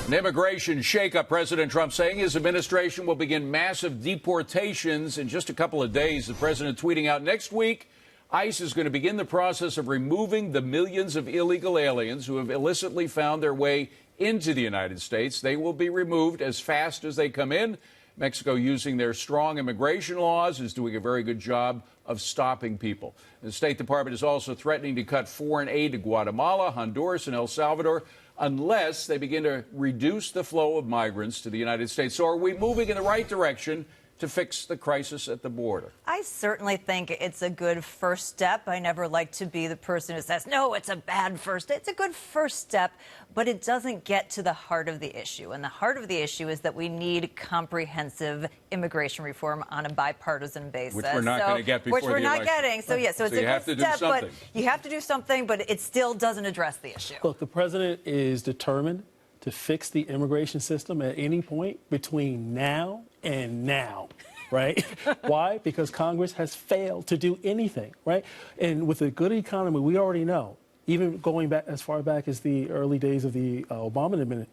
An immigration shakeup. President Trump saying his administration will begin massive deportations in just a couple of days. The president tweeting out next week, ICE is going to begin the process of removing the millions of illegal aliens who have illicitly found their way into the United States. They will be removed as fast as they come in. Mexico, using their strong immigration laws, is doing a very good job of stopping people. The State Department is also threatening to cut foreign aid to Guatemala, Honduras, and El Salvador unless they begin to reduce the flow of migrants to the United States. So are we moving in the right direction to fix the crisis at the border? I certainly think it's a good first step. I never like to be the person who says, no, it's a bad first step. It's a good first step, but it doesn't get to the heart of the issue. And the heart of the issue is that we need comprehensive immigration reform on a bipartisan basis. Which we're not going to get before the election. Which we're not getting. So, yeah, so it's a good step, but you have to do something, but it still doesn't address the issue. Look, the president is determined to fix the immigration system at any point between now and now, right? Why? Because Congress has failed to do anything, right? And with a good economy, we already know, even going back as far back as the early days of the Obama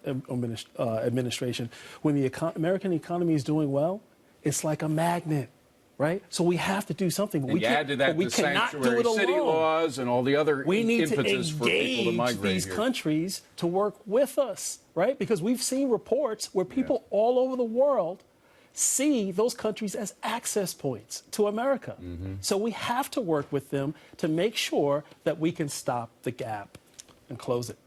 administration, when the American economy is doing well, it's like a magnet. Right? So we have to do something. And we add to that the sanctuary city laws and all the other impetus for people to migrate these countries to work with us, right? Because we've seen reports where people all over the world see those countries as access points to America. So we have to work with them to make sure that we can stop the gap and close it.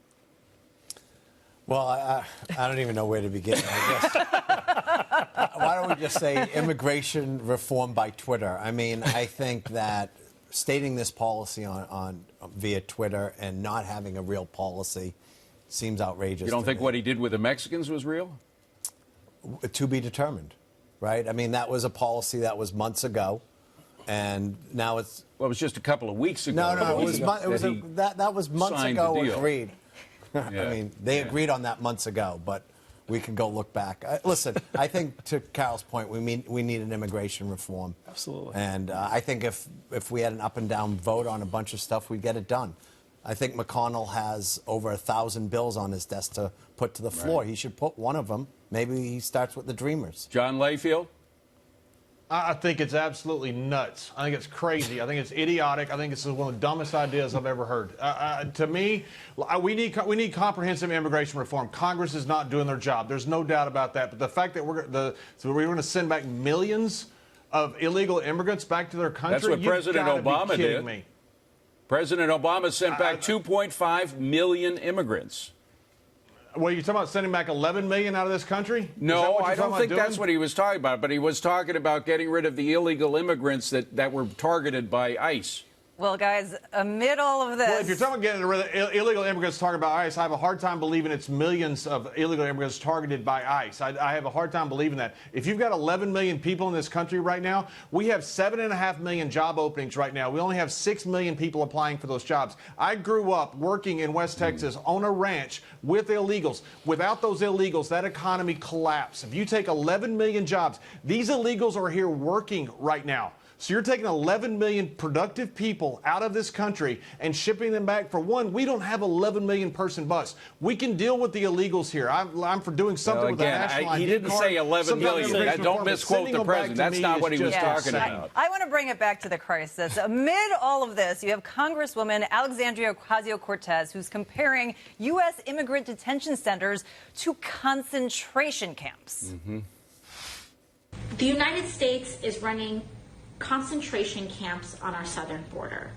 Well, I don't even know where to begin, I guess. Why don't we just say immigration reform by Twitter? I mean, I think that stating this policy on via Twitter and not having a real policy seems outrageous. You don't think what he did with the Mexicans was real? To be determined, right? I mean, that was a policy that was months ago, and now it's... Well, it was just a couple of weeks ago. No, that was months ago agreed. I mean, they agreed on that months ago, but we can go look back. Listen, I think to Carol's point, we need an immigration reform. Absolutely. And I think if we had an up and down vote on a bunch of stuff, we'd get it done. I think McConnell has over 1,000 bills on his desk to put to the floor. Right. He should put one of them. Maybe he starts with the Dreamers. John Layfield? I think it's absolutely nuts. I think it's crazy. I think it's idiotic. I think it's one of the dumbest ideas I've ever heard. To me, we need comprehensive immigration reform. Congress is not doing their job. There's no doubt about that. But the fact that we're going to send back millions of illegal immigrants back to their country, that's what President Obama did. Me. President Obama sent back 2.5 million immigrants. Well, you're talking about sending back 11 million out of this country? No, I don't think that's what he was talking about. But he was talking about getting rid of the illegal immigrants that were targeted by ICE. Well, guys, amid all of this... Well, if you're talking about getting rid of illegal immigrants targeted by ICE, I have a hard time believing it's millions of illegal immigrants targeted by ICE. I have a hard time believing that. If you've got 11 million people in this country right now, we have 7.5 million job openings right now. We only have 6 million people applying for those jobs. I grew up working in West Texas on a ranch with illegals. Without those illegals, that economy collapsed. If you take 11 million jobs, these illegals are here working right now. So you're taking 11 million productive people out of this country and shipping them back. For one, we don't have 11 million person bus. We can deal with the illegals here. I'm for doing something with the national ID he didn't card. say 11 million. Don't misquote the president. That's not what he was talking about. I want to bring it back to the crisis. Amid all of this, you have Congresswoman Alexandria Ocasio-Cortez, who's comparing U.S. immigrant detention centers to concentration camps. The United States is running concentration camps on our southern border,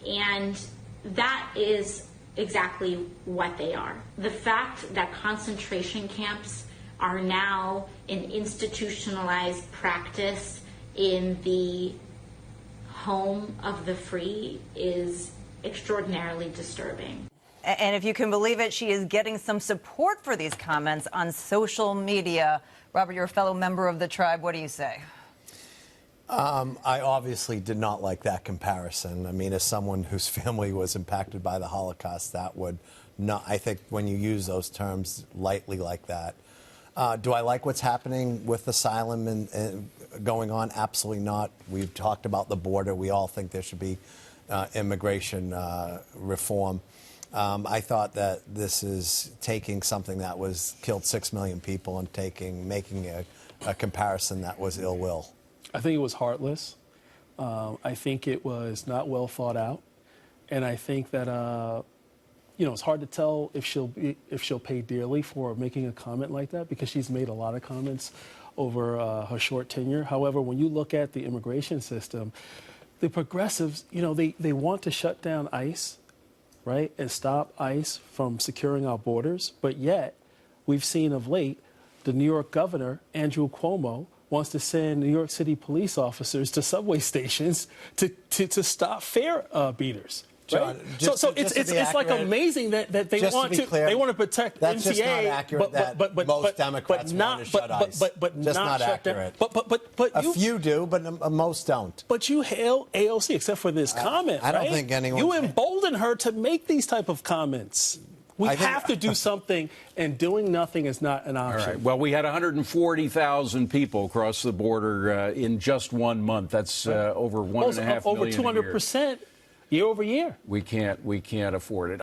and that is exactly what they are. The fact that concentration camps are now an institutionalized practice in the home of the free is extraordinarily disturbing. And if you can believe it, she is getting some support for these comments on social media. Robert, you're a fellow member of the tribe. What do you say? I obviously did not like that comparison. I mean, as someone whose family was impacted by the Holocaust, that would not, I think when you use those terms lightly like that. Do I like what's happening with asylum and going on? Absolutely not. We've talked about the border. We all think there should be immigration reform. I thought that this is taking something that killed 6 million people and making a comparison that was ill will. I think it was heartless. I think it was not well thought out, and I think that it's hard to tell if she'll pay dearly for making a comment like that, because she's made a lot of comments over her short tenure. However, when you look at the immigration system, the progressives, they want to shut down ICE, right, and stop ICE from securing our borders. But yet, we've seen of late, the New York governor, Andrew Cuomo, wants to send New York City police officers to subway stations to stop fare beaters. Right? John, so it's like amazing that they want to protect that's MTA, just not accurate. But most Democrats want to shut ICE. But just not accurate. But a few do, but most don't. But you hail AOC, except for this comment. I don't right? think anyone. You embolden her to make these type of comments. We have to do something, and doing nothing is not an option. All right. Well, we had 140,000 people cross the border in just 1 month. That's over 1.5 million. Over 200% year over year. We can't afford it.